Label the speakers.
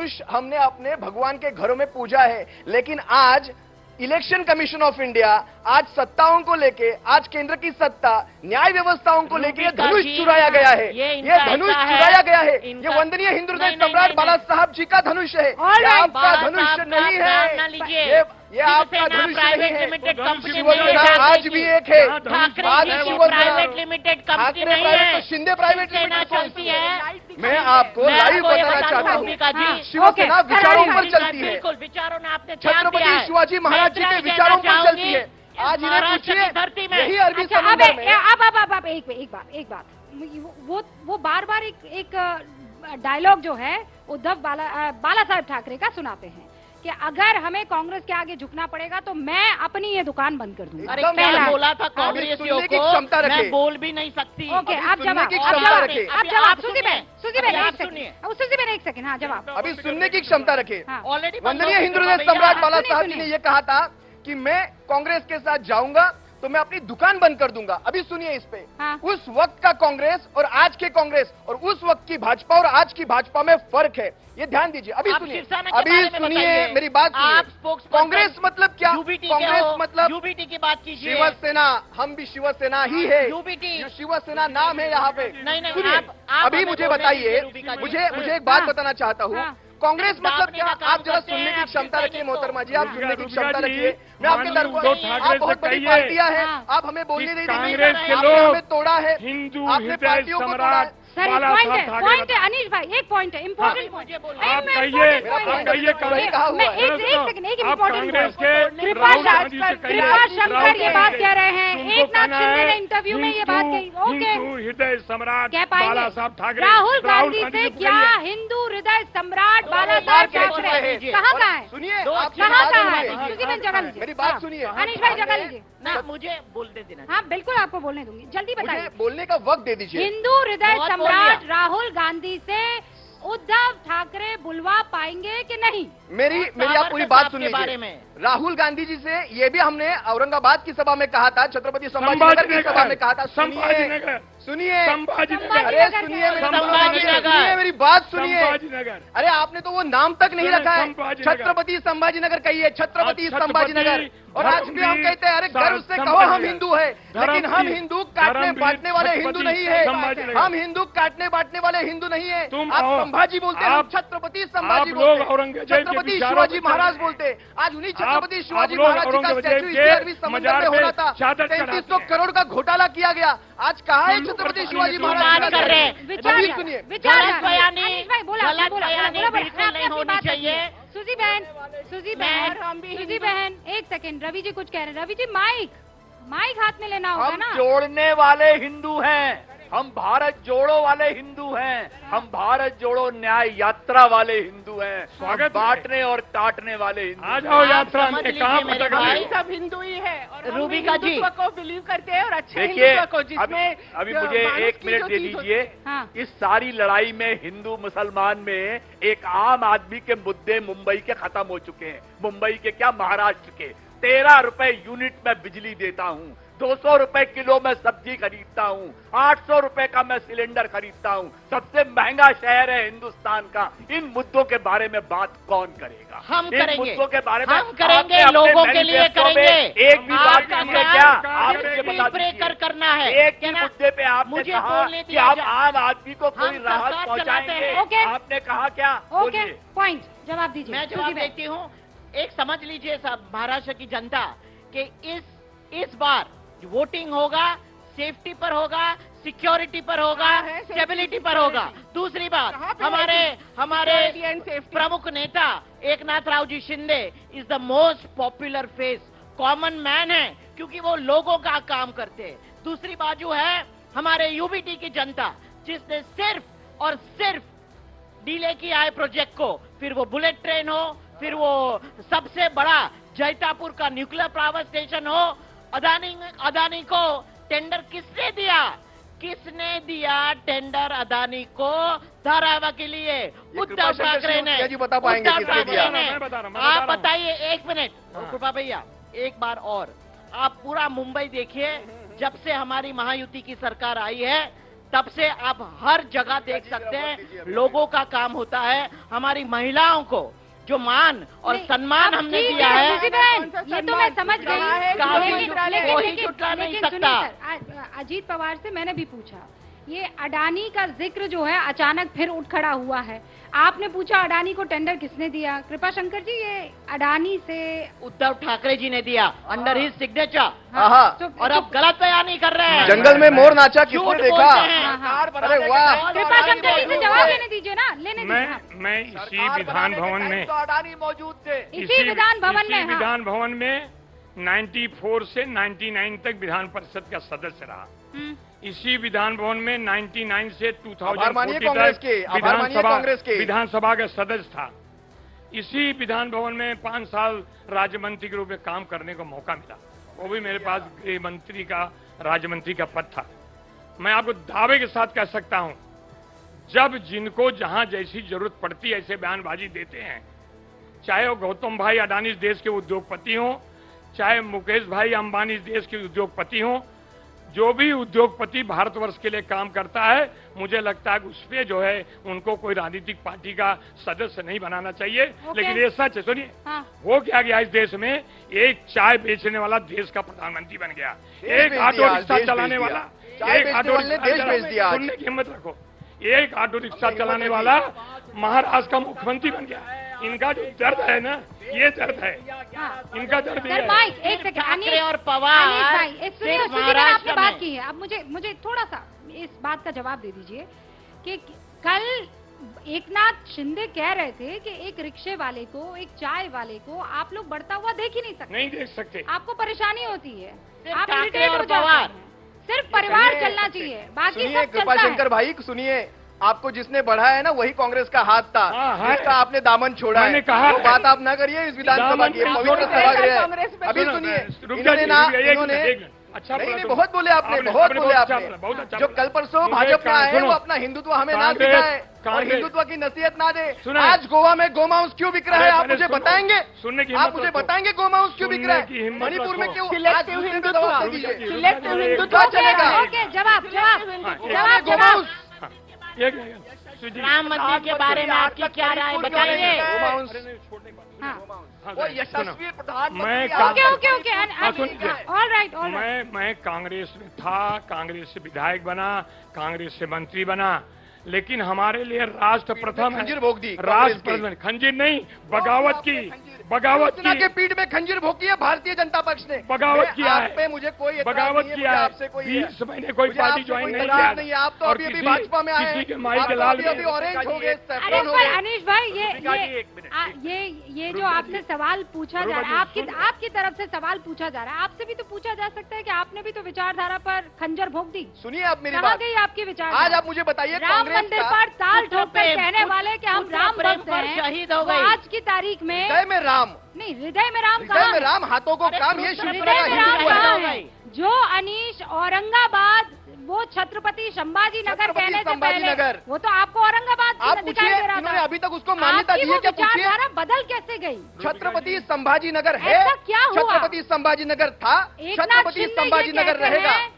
Speaker 1: धनुष हमने अपने भगवान के घरों में पूजा है, लेकिन आज इलेक्शन कमीशन ऑफ इंडिया, आज सत्ताओं को लेके, आज केंद्र की सत्ता, न्याय व्यवस्थाओं को लेके ये धनुष चुराया गया है, ये धनुष चुराया गया है। ये वंदनीय हिंदू हृदय सम्राट बाला साहब जी का धनुष है, ये आपका धनुष नहीं है, ये आपका धनुष नहीं है। शिवसेना आज भी एक है, आज
Speaker 2: प्राइवेट लिमिटेड कंपनी नहीं है,
Speaker 1: शिंदे प्राइवेट
Speaker 2: सेना चलती है।
Speaker 1: मैं आपको लाइव बताना चाहता हूँ, शिवसेना विचारों पर चलती है,
Speaker 2: बिल्कुल विचारों ने आपने
Speaker 1: छत्रपति शिवाजी महाराज जी के विचारों पर चलती है। आज इन्हें पूछिए, यही अरबी समुद्र में।
Speaker 3: अब एक बात, वो बार बार एक डायलॉग जो है उद्धव बाला साहब ठाकरे का सुनाते हैं कि अगर हमें कांग्रेस के आगे झुकना पड़ेगा तो मैं अपनी ये दुकान बंद कर दूंगा।
Speaker 2: अरे क्या बोला था कांग्रेसियों को, मैं बोल भी नहीं सकती।
Speaker 3: ओके, आप जवाब, सुजी बहन एक सेकंड, हाँ जवाब।
Speaker 1: अभी सुनने की क्षमता रखे।
Speaker 2: ऑलरेडी
Speaker 1: वंदनीय हिंदू हृदय सम्राट बाला साहब जी ने यह कहा था कि मैं कांग्रेस के साथ जाऊंगा तो मैं अपनी दुकान बंद कर दूंगा। अभी सुनिए इस पे। उस वक्त का कांग्रेस और आज के कांग्रेस और उस वक्त की भाजपा और आज की भाजपा में फर्क है, ये ध्यान दीजिए। अभी सुनिए मेरी बात सुनिए। कांग्रेस मतलब क्या? कांग्रेस मतलब
Speaker 2: यूबीटी की बात कीजिए।
Speaker 1: शिवसेना, हम भी शिवसेना ही है,
Speaker 2: यूबीटी
Speaker 1: शिवसेना नाम है यहाँ पे।
Speaker 2: नहीं,
Speaker 1: सुनिए अभी मुझे बताइए, मुझे एक बात बताना चाहता हूँ। कांग्रेस मतलब क्या? आप जरा सुनने की क्षमता रखिए मोहतरमा जी, आप सुनने की क्षमता रखिए। मैं आपके दरबार, आप बहुत बड़ी पार्टियां हैं, आप हमें बोलने नहीं देंगे, आपने हमें तोड़ा है, आपने पार्टियों को तोड़ा है।
Speaker 3: पॉइंट है अनिश भाई, एक पॉइंट है, इम्पोर्टेंट पॉइंट।
Speaker 1: कृपा
Speaker 3: शंकर ये बात कह रहे हैं, एक नाथ शिंदे ने इंटरव्यू में ये बात कही। ओके,
Speaker 4: हृदय सम्राट
Speaker 3: कह
Speaker 4: बाला साहब ठाकरे,
Speaker 3: राहुल गांधी से क्या हिंदू हृदय सम्राट बाला साहब ठाकरे कहाँ का है?
Speaker 1: सुनिए,
Speaker 3: कहाँ का है? जगह लीजिए,
Speaker 1: मेरी बात सुनिए।
Speaker 3: अनिश भाई जगह लीजिए
Speaker 2: ना, मुझे बोलने देना।
Speaker 3: हाँ बिल्कुल आपको बोलने दूंगी, जल्दी बताइए।
Speaker 1: बोलने का वक्त दे दीजिए।
Speaker 3: हिंदू हृदय सम्राट राहुल गांधी से उद्धव ठाकरे बुलवा पाएंगे कि नहीं? मेरी आप पूरी बात सुन लीजिए। राहुल गांधी जी से ये भी हमने औरंगाबाद की सभा में कहा था, छत्रपति संभाजीनगर की सभा में कहा था। सुनिए, अरे सुनिए मेरी बात सुनिए। अरे आपने तो वो नाम तक नहीं रखा है, छत्रपति संभाजीनगर कहिए, छत्रपति संभाजीनगर। और आज भी हम कहते हैं, अरे गर्व से कहो हम हिंदू है, लेकिन हम हिंदू काटने बांटने वाले हिंदू नहीं है, हम हिंदू काटने बांटने वाले हिंदू नहीं है। आप संभाजी बोलते हैं, छत्रपति संभाजी बोलते, छत्रपति शिवाजी महाराज बोलते। आज उन्हीं छत्रपति शिवाजी महाराज जी का स्टैचू इसी अरबी समुद्र में होना था, 3300 करोड़ का घोटाला किया गया। आज कहा है छत्रपति शिवाजी महाराज कर रहे हैं? सुनिए,
Speaker 2: गलत बिल्कुल नहीं होनी चाहिए।
Speaker 3: सुजी बहन एक सेकंड, रवि जी कुछ कह रहे हैं। रवि जी माइक हाथ में लेना होगा ना।
Speaker 5: जोड़ने वाले हिंदू हैं, हम भारत जोड़ो वाले हिंदू हैं, हम भारत जोड़ो न्याय यात्रा वाले हिंदू हैं, स्वागत बांटने और काटने वाले हिंदू।
Speaker 4: आ जाओ यात्रा में, कहाँ
Speaker 2: भाई सब हिंदू ही है और रूबिका जी को बिलीव करते हैं और अच्छे
Speaker 5: देखिए
Speaker 2: को, जिसमें
Speaker 5: अभी मुझे 1 मिनट दे दीजिए। इस सारी लड़ाई में हिंदू मुसलमान में एक आम आदमी के मुद्दे मुंबई के खत्म हो चुके हैं। मुंबई के क्या, महाराष्ट्र के 13 रुपए यूनिट में बिजली देता हूँ, 200 रुपए किलो में सब्जी खरीदता हूँ, 800 रुपए का मैं सिलेंडर खरीदता हूँ, सबसे महंगा शहर है हिंदुस्तान का। इन मुद्दों के बारे में बात कौन करेगा?
Speaker 2: हम करेंगे,
Speaker 5: मुद्दों के बारे में
Speaker 2: हम करेंगे, लोगों के लिए करेंगे।
Speaker 5: एक भी बात करेंगे क्या? आप मुझे बता दीजिए,
Speaker 2: करना है
Speaker 5: एक ही मुद्दे पे आपने कहा कि आप आम आदमी को कोई राहत पहुँचाएंगे, आपने कहा क्या?
Speaker 3: ओके, पॉइंट जवाब दीजिए।
Speaker 2: मैं जवाब देती हूँ। एक समझ लीजिए सब महाराष्ट्र की जनता कि इस बार वोटिंग होगा, सेफ्टी पर होगा, सिक्योरिटी पर होगा, स्टेबिलिटी पर होगा। दूसरी बात, हमारे प्रमुख नेता Eknath Rao ji Shinde is the most popular face, common man है, क्योंकि वो लोगों का काम करते हैं। दूसरी बाजू है हमारे यूबीटी की जनता, जिसने सिर्फ और सिर्फ डीले किया है प्रोजेक्ट को, फिर वो बुलेट ट्रेन हो, फिर वो सबसे बड़ा जैतापुर का न्यूक्लियर पावर स्टेशन हो। अदानी को टेंडर किसने दिया टेंडर अदानी को? धारावा के लिए उद्धव ठाकरे ने।
Speaker 1: बता पाएंगे किसने दिया?
Speaker 2: आप बताइए, 1 मिनट कृपा भैया, एक बार और। आप पूरा मुंबई देखिए, जब से हमारी महायुति की सरकार आई है, तब से आप हर जगह देख सकते हैं लोगों का काम होता है। हमारी महिलाओं को जो मान और सम्मान हमने दिया है,
Speaker 3: ये तो मैं समझ गई,
Speaker 2: कोई छुटला नहीं सकता।
Speaker 3: अजीत पवार से मैंने भी पूछा, ये अडानी का जिक्र जो है अचानक फिर उठ खड़ा हुआ है। आपने पूछा अडानी को टेंडर किसने दिया? कृपा शंकर जी, ये अडानी से
Speaker 2: उद्धव ठाकरे जी ने दिया अंडर हिज सिग्नेचर।
Speaker 3: हाँ,
Speaker 2: और अब गलत बयानी कर रहे हैं।
Speaker 1: जंगल में मोर नाचा किसने
Speaker 2: झूठ
Speaker 1: देखा?
Speaker 2: बोलते हैं।
Speaker 1: अरे वाह,
Speaker 3: कृपा शंकर जी से जवाब लेने दीजिए ना, लेने
Speaker 4: मैं
Speaker 3: दीजिए।
Speaker 4: मैं इसी विधान भवन में
Speaker 1: अडानी मौजूद थे।
Speaker 3: इसी विधान भवन में, हाँ।
Speaker 4: विधान भवन में 94 से 99 तक विधान परिषद का सदस्य रहा। इसी विधान भवन में 99 से 2014
Speaker 1: कांग्रेस के, आभार मानिए कांग्रेस के।
Speaker 4: विधानसभा का सदस्य था। इसी विधान भवन में 5 साल राज्य मंत्री के रूप में काम करने को मौका मिला, वो भी मेरे पास गृह मंत्री का, राज्य मंत्री का पद था। मैं आपको दावे के साथ कह सकता हूं, जब जिनको जहां जैसी जरूरत पड़ती है ऐसे बयानबाजी देते हैं, चाहे वो गौतम भाई अडानी देश के उद्योगपति हों, चाहे मुकेश भाई अंबानी देश के उद्योगपति हों, जो भी उद्योगपति भारतवर्ष के लिए काम करता है, मुझे लगता है कि उसपे जो है उनको कोई राजनीतिक पार्टी का सदस्य नहीं बनाना चाहिए। लेकिन ये सच है, सुनिए, हो क्या गया इस देश में, एक चाय बेचने वाला देश का प्रधानमंत्री बन गया, एक ऑटो रिक्शा चलाने वाला, एक ऑटो रिक्शा, सुनने की हिम्मत रखो, एक ऑटो रिक्शा चलाने वाला महाराष्ट्र का मुख्यमंत्री बन गया। इनका जो दर्द है ना, ये दर्द है, इनका दर्द ये है।
Speaker 3: एक सेकंड,
Speaker 2: ठाकरे और पवार
Speaker 3: सुनिए, आपने बात की है, अब मुझे थोड़ा सा इस बात का जवाब दे दीजिए कि कल एकनाथ शिंदे कह रहे थे कि एक रिक्शे वाले को, एक चाय वाले को आप लोग बढ़ता हुआ देख ही नहीं सकते।
Speaker 4: नहीं देख सकते,
Speaker 3: आपको परेशानी होती है, आप
Speaker 2: ठाकरे
Speaker 3: इरिटेट
Speaker 2: और
Speaker 3: हो जाते
Speaker 2: पवार।
Speaker 3: हैं। सिर्फ परिवार चलना चाहिए, बाकी
Speaker 1: सुनिए
Speaker 3: सब
Speaker 1: कृपा
Speaker 3: चलता
Speaker 1: शंकर
Speaker 3: है।
Speaker 1: भाई, सुनिए, आपको जिसने बढ़ाया है ना वही कांग्रेस का हाथ था, जिसका आपने दामन छोड़ा
Speaker 4: मैंने
Speaker 1: है।
Speaker 4: कहा
Speaker 1: वो बात आप ना करिए इस विधानसभा की, पवित्र सभागृह है। अभी सुनिए, इन्होंने ना, इन्होंने
Speaker 4: अच्छा
Speaker 1: नहीं, बहुत बोले आपने, बहुत बोले आपने। जो कल परसों भाजपा में आए हैं, वो अपना हिंदुत्व हमें ना दिखाए और हिंदुत्व की नसीहत ना दे। आज गोवा में गोमांस क्यों बिक रहा है, आप मुझे बताएंगे?
Speaker 4: सुनने की
Speaker 1: आप मुझे बताएंगे गोमांस क्यों बिक रहा है? मणिपुर में क्यों? आज
Speaker 3: जवाब
Speaker 2: राम मंदिर के बारे में आपकी क्या राय बताइए?
Speaker 1: वो यशस्वी
Speaker 4: मैं कांग्रेस में था, कांग्रेस से विधायक बना, कांग्रेस से मंत्री बना, लेकिन हमारे लिए राष्ट्र प्रथम है।
Speaker 1: खंजीर भोग दी,
Speaker 4: राष्ट्र प्रथम, खंजीर नहीं, बगावत की, बगावत की
Speaker 1: के पीठ में खंजीर भोगी है भारतीय जनता पक्ष ने,
Speaker 4: बगावत किया है।
Speaker 1: आप पे मुझे कोई
Speaker 4: बगावत किया है,
Speaker 1: आपसे कोई
Speaker 4: 20 महीने कोई पार्टी ज्वाइन नहीं किया
Speaker 1: नहीं। आप तो अभी अभी भाजपा में आए,
Speaker 4: किसी के माई के लाल
Speaker 1: अभी ऑरेंज हो गए,
Speaker 3: अनीश भाई, ये जो आपसे सवाल पूछा जा रहा है, आपकी तरफ से सवाल पूछा जा रहा है, आपसे भी तो पूछा जा सकता है कि आपने भी तो विचारधारा पर खंजर भोग दी।
Speaker 1: सुनिए आप मेरी
Speaker 3: कहाँ
Speaker 1: बात,
Speaker 3: गई आपकी विचार?
Speaker 1: आज आप मुझे बताइए,
Speaker 3: राम मंदिर पर ताल ठोककर कहने वाले कि हम राम भक्त हैं,
Speaker 2: शहीद हो गए।
Speaker 3: आज की तारीख में
Speaker 1: हृदय में राम
Speaker 3: नहीं, हृदय में राम
Speaker 1: हृदय में राम, हाथों को काम, ये
Speaker 3: हृदय में राम कहाँ है? जो अनीश औरंगाबाद, वो छत्रपति संभाजी नगर कहने से पहले, वो तो आपको औरंगाबाद
Speaker 1: आप
Speaker 3: दिखाई
Speaker 1: पूछिए,
Speaker 3: दे रहा
Speaker 1: इन्होंने
Speaker 3: था।
Speaker 1: अभी तक उसको मान्यता दी है क्या? पूछिए,
Speaker 3: विचारधारा बदल कैसे गई?
Speaker 1: छत्रपति संभाजी नगर है,
Speaker 3: ऐसा क्या हुआ?
Speaker 1: छत्रपति संभाजी नगर था,
Speaker 3: एकनाथ
Speaker 1: छत्रपति
Speaker 3: शिंदे
Speaker 1: संभाजी
Speaker 3: ये
Speaker 1: नगर
Speaker 3: कहते
Speaker 1: रहेगा।
Speaker 3: हैं